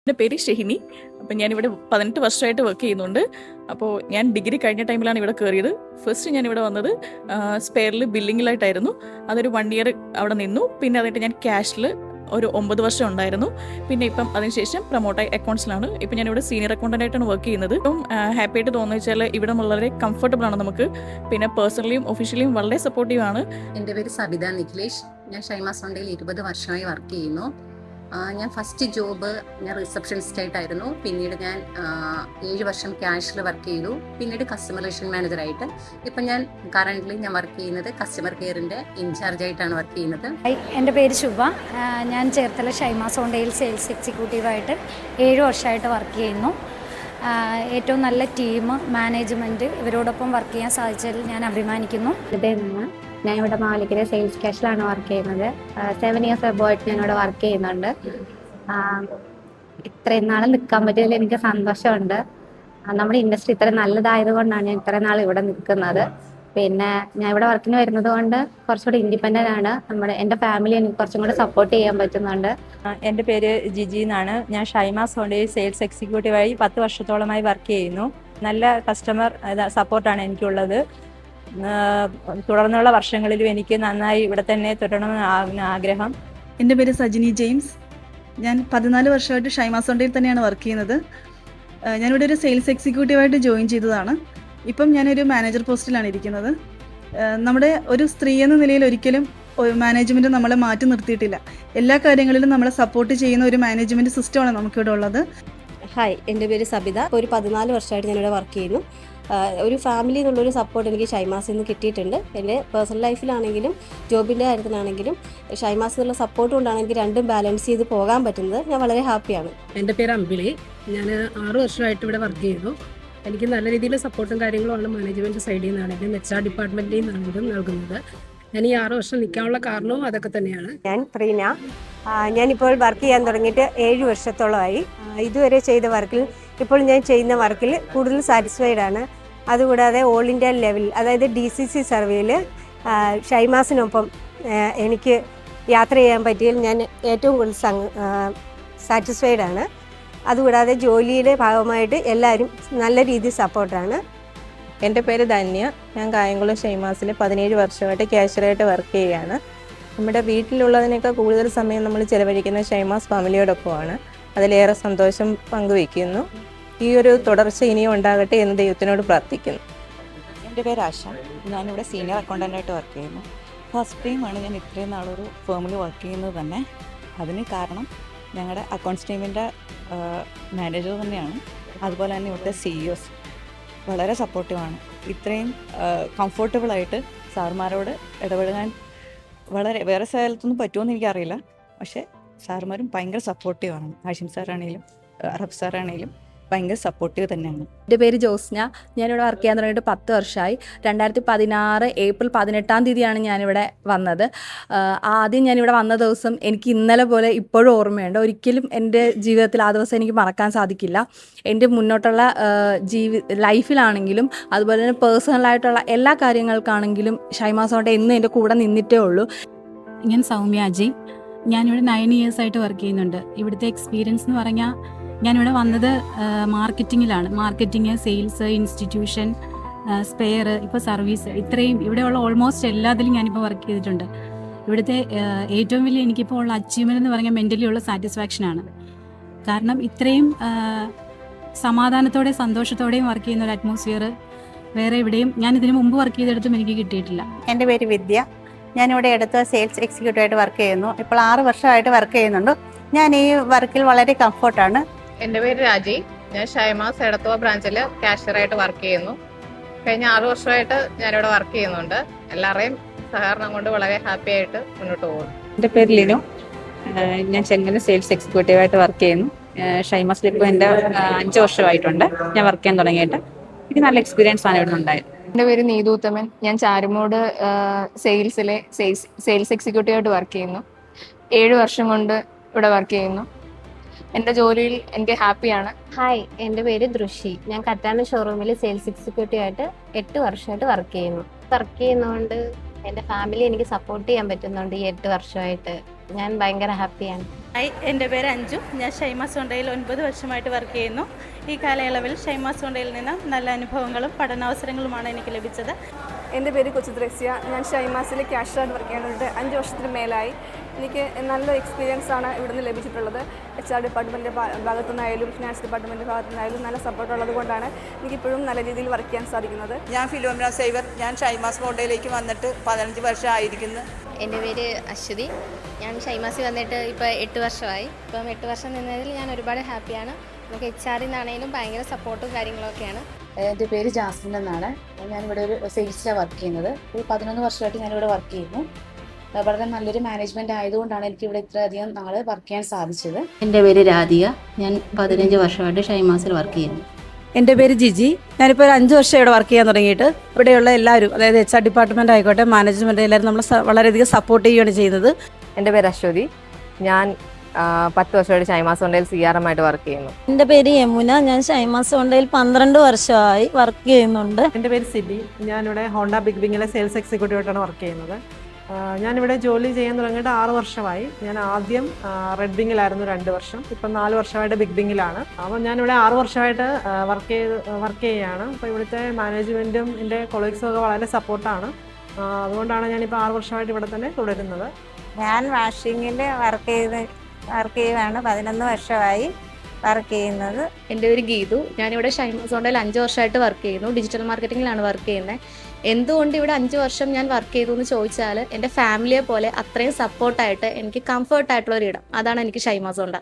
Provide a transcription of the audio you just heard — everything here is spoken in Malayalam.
എൻ്റെ പേര് ഷെഹിനി. അപ്പം ഞാനിവിടെ 18 വർഷമായിട്ട് വർക്ക് ചെയ്യുന്നുണ്ട്. അപ്പോൾ ഞാൻ ഡിഗ്രി കഴിഞ്ഞ ടൈമിലാണ് ഇവിടെ കയറിയത്. ഫസ്റ്റ് ഞാനിവിടെ വന്നത് സ്പെയറിൽ ബില്ലിങ്ങിലായിട്ടായിരുന്നു. അതൊരു 1 ഇയർ അവിടെ നിന്നു. പിന്നെ അതായിട്ട് ഞാൻ ക്യാഷിൽ ഒരു 9 വർഷം ഉണ്ടായിരുന്നു. പിന്നെ ഇപ്പം അതിനുശേഷം പ്രൊമോട്ടായി അക്കൗണ്ട്സിലാണ്. ഇപ്പം ഞാനിവിടെ സീനിയർ അക്കൗണ്ടൻ്റായിട്ടാണ് വർക്ക് ചെയ്യുന്നത്. ഇപ്പം ഹാപ്പി ആയിട്ട് തോന്നുന്നത് വെച്ചാൽ ഇവിടെ വളരെ കംഫർട്ടബിൾ ആണ് നമുക്ക്. പിന്നെ പേഴ്സണലിയും ഒഫീഷ്യലിയും വളരെ സപ്പോർട്ടീവ് ആണ്. എൻ്റെ പേര് സബിത നിഖിലേഷ്. ഞാൻ ഷൈമ സോണ്ടയിൽ 20 വർഷമായി വർക്ക് ചെയ്യുന്നു. ഞാൻ ഫസ്റ്റ് ജോബ് ഞാൻ റിസപ്ഷനിസ്റ്റ് ആയിട്ടായിരുന്നു. പിന്നീട് ഞാൻ 7 വർഷം ക്യാഷിൽ വർക്ക് ചെയ്തു. പിന്നീട് കസ്റ്റമർ റിലേഷൻ മാനേജറായിട്ട്. ഇപ്പം ഞാൻ കറൻ്റ്ലി ഞാൻ വർക്ക് ചെയ്യുന്നത് കസ്റ്റമർ കെയറിൻ്റെ ഇൻചാർജായിട്ടാണ് വർക്ക് ചെയ്യുന്നത്. എൻ്റെ പേര് ശുഭ. ഞാൻ ചേർത്തല ഷൈമ സോണ്ടയിൽ സെയിൽസ് എക്സിക്യൂട്ടീവായിട്ട് 7 വർഷമായിട്ട് വർക്ക് ചെയ്യുന്നു. ഏറ്റവും നല്ല ടീം, മാനേജ്മെൻറ്റ്, ഇവരോടൊപ്പം വർക്ക് ചെയ്യാൻ സാധിച്ചതിൽ ഞാൻ അഭിമാനിക്കുന്നു. ഞാൻ ഇവിടെ മാലിക്കര സെയിൽസ് ക്യാഷിലാണ് വർക്ക് ചെയ്യുന്നത്. 7 ഇയേഴ്സ് അബോയിട്ട് ഞാനിവിടെ വർക്ക് ചെയ്യുന്നുണ്ട്. ഇത്രയും നാൾ നിൽക്കാൻ പറ്റിയതിൽ എനിക്ക് സന്തോഷമുണ്ട്. നമ്മുടെ ഇൻഡസ്ട്രി ഇത്ര നല്ലതായതുകൊണ്ടാണ് ഞാൻ ഇത്രയും നാൾ ഇവിടെ നിൽക്കുന്നത്. പിന്നെ ഞാൻ ഇവിടെ വർക്കിന് വരുന്നത് കൊണ്ട് കുറച്ചുകൂടി ഇൻഡിപെൻഡൻ്റ് ആണ്. എൻ്റെ ഫാമിലി എനിക്ക് കുറച്ചും കൂടി സപ്പോർട്ട് ചെയ്യാൻ പറ്റുന്നുണ്ട്. എൻ്റെ പേര് ജിജി എന്നാണ്. ഞാൻ ഷൈമ സോണ്ടയിൽ സെയിൽസ് എക്സിക്യൂട്ടീവായി 10 വർഷത്തോളമായി വർക്ക് ചെയ്യുന്നു. നല്ല കസ്റ്റമർ സപ്പോർട്ടാണ് എനിക്കുള്ളത്. തുടർന്നുള്ള വർഷങ്ങളിലും എനിക്ക് നന്നായി ഇവിടെ തന്നെ തുടരണമെന്ന് ആഗ്രഹം. എൻ്റെ പേര് സജിനി ജെയിംസ്. ഞാൻ 14 വർഷമായിട്ട് ഷൈമ സോണ്ടയിൽ തന്നെയാണ് വർക്ക് ചെയ്യുന്നത്. ഞാനിവിടെ ഒരു സെയിൽസ് എക്സിക്യൂട്ടീവായിട്ട് ജോയിൻ ചെയ്തതാണ്. ഇപ്പം ഞാനൊരു മാനേജർ പോസ്റ്റിലാണ് ഇരിക്കുന്നത്. നമ്മുടെ ഒരു സ്ത്രീ എന്ന നിലയിൽ ഒരിക്കലും മാനേജ്മെൻറ്റ് നമ്മളെ മാറ്റി നിർത്തിയിട്ടില്ല. എല്ലാ കാര്യങ്ങളിലും നമ്മളെ സപ്പോർട്ട് ചെയ്യുന്ന ഒരു മാനേജ്മെൻറ്റ് സിസ്റ്റമാണ് നമുക്കിവിടെ ഉള്ളത്. ഹായ്, എൻ്റെ പേര് സബിത. ഒരു 14 വർഷമായിട്ട് ഞാനിവിടെ വർക്ക് ചെയ്യുന്നു. ഒരു ഫാമിലി എന്നുള്ളൊരു സപ്പോർട്ട് എനിക്ക് ഷൈമാസിൽ നിന്ന് കിട്ടിയിട്ടുണ്ട്. എൻ്റെ പേഴ്സണൽ ലൈഫിലാണെങ്കിലും ജോബിൻ്റെ കാര്യത്തിലാണെങ്കിലും ഷൈമാസ് എന്നുള്ള സപ്പോർട്ട് കൊണ്ടാണ് എനിക്ക് രണ്ടും ബാലൻസ് ചെയ്ത് പോകാൻ പറ്റുന്നത്. ഞാൻ വളരെ ഹാപ്പിയാണ്. എൻ്റെ പേര് അമ്പിളി. ഞാൻ 6 വർഷമായിട്ട് ഇവിടെ വർക്ക് ചെയ്യുന്നു. എനിക്ക് നല്ല രീതിയിൽ സപ്പോർട്ടും കാര്യങ്ങളുമാണ് മാനേജ്മെൻറ്റ് സൈഡിൽ നിന്നാണെങ്കിലും HR ഡിപ്പാർട്ട്മെൻറ്റിൽ നിന്നാണെങ്കിലും നൽകുന്നത്. ഞാൻ ഈ 6 വർഷം നിൽക്കാനുള്ള കാരണവും അതൊക്കെ തന്നെയാണ്. ഞാൻ പ്രീന. ഞാനിപ്പോൾ വർക്ക് ചെയ്യാൻ തുടങ്ങിയിട്ട് 7 വർഷത്തോളമായി. ഇതുവരെ ചെയ്ത വർക്കിൽ ഇപ്പോൾ ഞാൻ ചെയ്യുന്ന വർക്കിൽ കൂടുതൽ സാറ്റിസ്ഫൈഡ് ആണ്. അതുകൂടാതെ ഓൾ ഇന്ത്യ ലെവൽ, അതായത് DCC സർവേയിൽ ഷൈമാസിനൊപ്പം എനിക്ക് യാത്ര ചെയ്യാൻ പറ്റിയതിൽ ഞാൻ ഏറ്റവും കൂടുതൽ സാറ്റിസ്ഫൈഡ് ആണ്. അതുകൂടാതെ ജോലിയുടെ ഭാഗമായിട്ട് എല്ലാവരും നല്ല രീതിയിൽ സപ്പോർട്ടാണ്. എൻ്റെ പേര് ധന്യ. ഞാൻ കായംകുളം ഷൈമാസിൽ 17 വർഷമായിട്ട് ക്യാഷ്യറായിട്ട് വർക്ക് ചെയ്യുകയാണ്. നമ്മുടെ വീട്ടിലുള്ളതിനേക്കാൾ കൂടുതൽ സമയം നമ്മൾ ചിലവഴിക്കുന്ന ഷൈമാസ് ഫാമിലിയോടൊപ്പമാണ്. അതിലേറെ സന്തോഷം പങ്കുവയ്ക്കുന്നു. ഈ ഒരു തുടർച്ച ഇനിയും ഉണ്ടാകട്ടെ എന്ന് ദൈവത്തിനോട് പ്രാർത്ഥിക്കുന്നു. എൻ്റെ പേര് ആശ. ഞാനിവിടെ സീനിയർ അക്കൗണ്ടൻ്റായിട്ട് വർക്ക് ചെയ്യുന്നു. ഫസ്റ്റ് ടൈമാണ് ഞാൻ ഇത്രയും നാളൊരു ഫേമിൽ വർക്ക് ചെയ്യുന്നത് തന്നെ. അതിന് കാരണം ഞങ്ങളുടെ അക്കൗണ്ട്സ് ടീമിൻ്റെ മാനേജർ തന്നെയാണ്. അതുപോലെ തന്നെ ഇവിടുത്തെ CEOs വളരെ സപ്പോർട്ടീവാണ്. ഇത്രയും കംഫർട്ടബിളായിട്ട് സാർമാരോട് ഇടപെടാൻ വേറെ സ്ഥലത്തൊന്നും പറ്റുമെന്ന് എനിക്കറിയില്ല. പക്ഷേ സാർമാരും ഭയങ്കര സപ്പോർട്ടീവാണ്. ഹാഷിം സാറാണേലും അറബ് സാറാണേലും ഭയങ്കര സപ്പോർട്ടീവ് തന്നെയാണ്. എൻ്റെ പേര് ജോസ്ന. ഞാനിവിടെ വർക്ക് ചെയ്യാൻ തുടങ്ങിയിട്ട് 10 വർഷമായി. 2016 ഏപ്രിൽ 18-ാം തീയതിയാണ് ഞാനിവിടെ വന്നത്. ആദ്യം ഞാനിവിടെ വന്ന ദിവസം എനിക്ക് ഇന്നലെ പോലെ ഇപ്പോഴും ഓർമ്മയുണ്ട്. ഒരിക്കലും എൻ്റെ ജീവിതത്തിൽ ആ ദിവസം എനിക്ക് മറക്കാൻ സാധിക്കില്ല. എൻ്റെ മുന്നോട്ടുള്ള ലൈഫിലാണെങ്കിലും അതുപോലെ തന്നെ പേഴ്സണലായിട്ടുള്ള എല്ലാ കാര്യങ്ങൾക്കാണെങ്കിലും ഷൈമ സോണ്ട എന്നും എൻ്റെ കൂടെ നിന്നിട്ടേ ഉള്ളൂ. ഞാൻ സൗമ്യ അജയ്. ഞാനിവിടെ 9 ഇയേഴ്സ് ആയിട്ട് വർക്ക് ചെയ്യുന്നുണ്ട്. ഇവിടുത്തെ എക്സ്പീരിയൻസ് എന്ന് പറഞ്ഞാൽ ഞാനിവിടെ വന്നത് മാർക്കറ്റിങ്ങിലാണ്. മാർക്കറ്റിങ്, സെയിൽസ്, ഇൻസ്റ്റിറ്റ്യൂഷൻ, സ്പെയർ, ഇപ്പോൾ സർവീസ്, ഇത്രയും ഇവിടെയുള്ള ഓൾമോസ്റ്റ് എല്ലാത്തിലും ഞാനിപ്പോൾ വർക്ക് ചെയ്തിട്ടുണ്ട്. ഇവിടുത്തെ ഏറ്റവും വലിയ എനിക്കിപ്പോൾ ഉള്ള അച്ചീവ്മെൻറ്റ് എന്ന് പറഞ്ഞാൽ മെൻ്റലി ഉള്ള സാറ്റിസ്ഫാക്ഷനാണ്. കാരണം ഇത്രയും സമാധാനത്തോടെ സന്തോഷത്തോടെയും വർക്ക് ചെയ്യുന്ന ഒരു അറ്റ്മോസ്ഫിയർ വേറെ എവിടെയും ഞാൻ ഇതിനു മുമ്പ് വർക്ക് ചെയ്തെടുത്തും എനിക്ക് കിട്ടിയിട്ടില്ല. എൻ്റെ പേര് വിദ്യ. ഞാനിവിടെ അടുത്ത് സെയിൽസ് എക്സിക്യൂട്ടീവായിട്ട് വർക്ക് ചെയ്യുന്നു. ഇപ്പോൾ 6 വർഷമായിട്ട് വർക്ക് ചെയ്യുന്നുണ്ട്. ഞാൻ ഈ വർക്കിൽ വളരെ കംഫർട്ടാണ്. എൻ്റെ പേര് രാജി. ഞാൻ ഷൈമാസ് എടത്തുവ ബ്രാഞ്ചിൽ ക്യാഷ്യറായിട്ട് വർക്ക് ചെയ്യുന്നു. കഴിഞ്ഞ 6 വർഷമായിട്ട് ഞാനിവിടെ വർക്ക് ചെയ്യുന്നുണ്ട്. എല്ലാവരെയും സഹകരണം കൊണ്ട് വളരെ ഹാപ്പി ആയിട്ട് മുന്നോട്ട് പോകുന്നു. എൻ്റെ പേര് ലിനു. ഞാൻ ചെങ്ങന്നൂർ സെയിൽസ് എക്സിക്യൂട്ടീവായിട്ട് വർക്ക് ചെയ്യുന്നു. ഷൈമാസിൽ ഇപ്പോൾ എൻ്റെ 5 വർഷമായിട്ടുണ്ട് ഞാൻ വർക്ക് ചെയ്യാൻ തുടങ്ങിയിട്ട്. എനിക്ക് നല്ല എക്സ്പീരിയൻസ് ആണ് ഇവിടെ ഉണ്ടായത്. എൻ്റെ പേര് നീതൂത്തമൻ. ഞാൻ ചാരുമൂട് സെയിൽസിലെ സെയിൽസ് എക്സിക്യൂട്ടീവായിട്ട് വർക്ക് ചെയ്യുന്നു. 7 വർഷം കൊണ്ട് ഇവിടെ വർക്ക് ചെയ്യുന്നു. എൻ്റെ ജോലിയിൽ എനിക്ക് ഹാപ്പിയാണ്. ഹായ്, എൻ്റെ പേര് ദൃഷി. ഞാൻ കറ്റാന ഷോറൂമിൽ സെയിൽസ് എക്സിക്യൂട്ടീവായിട്ട് 8 വർഷമായിട്ട് വർക്ക് ചെയ്യുന്നു. വർക്ക് ചെയ്യുന്നതുകൊണ്ട് എൻ്റെ ഫാമിലി എനിക്ക് സപ്പോർട്ട് ചെയ്യാൻ പറ്റുന്നുണ്ട്. ഈ 8 വർഷമായിട്ട് ഞാൻ ഭയങ്കര ഹാപ്പിയാണ്. ഹായ്, എൻ്റെ പേര് അഞ്ജു. ഞാൻ ഷൈമ സോണ്ടയിൽ 9 വർഷമായിട്ട് വർക്ക് ചെയ്യുന്നു. ഈ കാലയളവിൽ ഷൈമ സോണ്ടയിൽ നിന്ന് നല്ല അനുഭവങ്ങളും പഠനാവസരങ്ങളുമാണ് എനിക്ക് ലഭിച്ചത്. എൻ്റെ പേര് കൊച്ചു ത്രേസ്യ. ഞാൻ ഷൈമാസിൽ ക്യാഷ്യറായിട്ട് വർക്ക് ചെയ്യുന്നുണ്ട് 5 വർഷത്തിന് മേലായി. എനിക്ക് നല്ല എക്സ്പീരിയൻസ് ആണ് ഇവിടുന്ന് ലഭിച്ചിട്ടുള്ളത്. HR ഡിപ്പാർട്ട്മെൻറ്റിൻ്റെ ഭാഗത്തു നിന്നായാലും ഫിനാൻസ് ഡിപ്പാർട്ട്മെൻറ്റിൻ്റെ ഭാഗത്തു നിന്നായാലും നല്ല സപ്പോർട്ട് ഉള്ളത് കൊണ്ടാണ് എനിക്കിപ്പോഴും നല്ല രീതിയിൽ വർക്ക് ചെയ്യാൻ സാധിക്കുന്നത്. ഞാൻ ഫിലോമിന സേവർ. ഞാൻ ഷൈമാസ് മോഡലിലേക്ക് വന്നിട്ട് 15 വർഷമായിരിക്കുന്നു. എൻ്റെ പേര് അശ്വതി. ഞാൻ ഷൈമാസിൽ വന്നിട്ട് ഇപ്പോൾ 8 വർഷമായി. ഇപ്പം 8 വർഷം നിന്നതിൽ ഞാൻ ഒരുപാട് ഹാപ്പിയാണ്. നമുക്ക് HR നിന്നാണെങ്കിലും ഭയങ്കര സപ്പോർട്ടും കാര്യങ്ങളൊക്കെയാണ്. എൻ്റെ പേര് ജാസ്മിൻ എന്നാണ്. ഞാനിവിടെ ഒരു സെയിൽസിലാണ് വർക്ക് ചെയ്യുന്നത്. ഒരു 11 വർഷമായിട്ട് ഞാനിവിടെ വർക്ക് ചെയ്യുന്നു. വളരെ നല്ലൊരു മാനേജ്മെൻറ്റ് ആയതുകൊണ്ടാണ് എനിക്കിവിടെ ഇത്രയധികം നാൾ വർക്ക് ചെയ്യാൻ സാധിച്ചത്. എൻ്റെ പേര് രാധിക. ഞാൻ 15 വർഷമായിട്ട് ഷൈമാസിൽ വർക്ക് ചെയ്യുന്നു. എൻ്റെ പേര് ജിജി. ഞാനിപ്പോൾ ഒരു 5 വർഷം ഇവിടെ വർക്ക് ചെയ്യാൻ തുടങ്ങിയിട്ട് ഇവിടെയുള്ള എല്ലാവരും, അതായത് HR ഡിപ്പാർട്ട്മെൻറ്റ് ആയിക്കോട്ടെ, മാനേജ്മെൻറ്റ്, എല്ലാവരും നമ്മളെ വളരെയധികം സപ്പോർട്ട് ചെയ്യുകയാണ് ചെയ്യുന്നത്. എൻ്റെ പേര് അശ്വതി. ഞാൻ 10 വർഷമായിട്ട് ഷൈമാസ് സോണ്ടയിൽ CRM ആയിട്ട് വർക്ക് ചെയ്യുന്നു. എൻ്റെ പേര് യമുന. ഞാൻ ഷൈമാസ് സോണ്ടയിൽ 12 വർഷമായി വർക്ക് ചെയ്യുന്നുണ്ട്. എൻ്റെ പേര് സിബി. ഞാനിവിടെ ഹോണ്ട ബിഗ് ബിങ്ങിലെ സെയിൽസ് എക്സിക്യൂട്ടീവായിട്ടാണ് വർക്ക് ചെയ്യുന്നത്. ഞാനിവിടെ ജോലി ചെയ്യാൻ തുടങ്ങിയിട്ട് 6 വർഷമായി. ഞാൻ ആദ്യം റെഡ് ബിങ്ങിലായിരുന്നു 2 വർഷം. ഇപ്പം 4 വർഷമായിട്ട് ബിഗ് ബിങ്ങിലാണ്. അപ്പോൾ ഞാനിവിടെ 6 വർഷമായിട്ട് വർക്ക് ചെയ്യുകയാണ്. അപ്പോൾ ഇവിടുത്തെ മാനേജ്മെൻറ്റും എൻ്റെ കൊളീഗ്സും ഒക്കെ വളരെ സപ്പോർട്ടാണ്. അതുകൊണ്ടാണ് ഞാനിപ്പോൾ 6 വർഷമായിട്ട് ഇവിടെ തന്നെ തുടരുന്നത്. ഞാൻ വാഷിങ്ങിൽ വർക്ക് ചെയ്യുകയാണ്. 11 വർഷമായി വർക്ക് ചെയ്യുന്നത്. എൻ്റെ പേര് ഗീതു. ഞാനിവിടെ ഷൈമാസ് സോണ്ടയിൽ 5 വർഷമായിട്ട് വർക്ക് ചെയ്യുന്നു. ഡിജിറ്റൽ മാർക്കറ്റിങ്ങിലാണ് വർക്ക് ചെയ്യുന്നത്. എന്തുകൊണ്ട് ഇവിടെ 5 വർഷം ഞാൻ വർക്ക് ചെയ്തു എന്ന് ചോദിച്ചാൽ, എൻ്റെ ഫാമിലിയെ പോലെ അത്രയും സപ്പോർട്ടായിട്ട് എനിക്ക് കംഫർട്ടായിട്ടുള്ള ഒരു ഇടം, അതാണ് എനിക്ക് ഷൈമാസ് സോണ്ട.